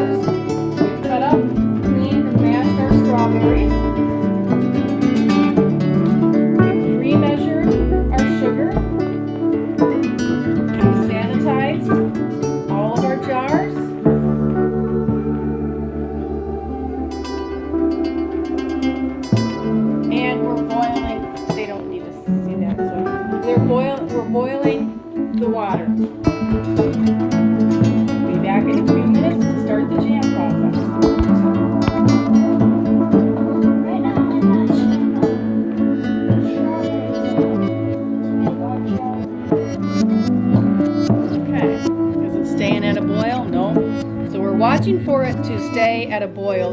jars. We've cut up, cleaned, and mashed our strawberries. We've pre-measured our sugar. We've sanitized all of our jars. And we're boiling. They don't need to see that. So we're boiling the water. Be back in a few minutes to start the jam process. Right now I'm mashing up strawberries. Okay. Is it staying at a boil? No. So we're watching for it to stay at a boil.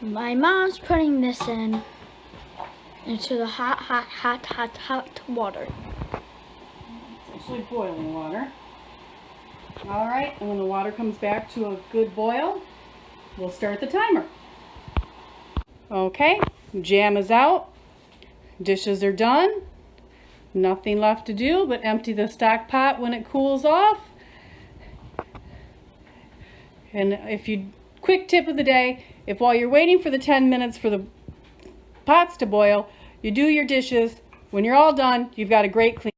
My mom's putting this into the hot water. It's actually boiling water. All right, and when the water comes back to a good boil, we'll start the timer. Okay, jam is out. Dishes are done. Nothing left to do but empty the stock pot when it cools off. And quick tip of the day, if while you're waiting for the 10 minutes for the pots to boil, you do your dishes, when you're all done, you've got a great clean.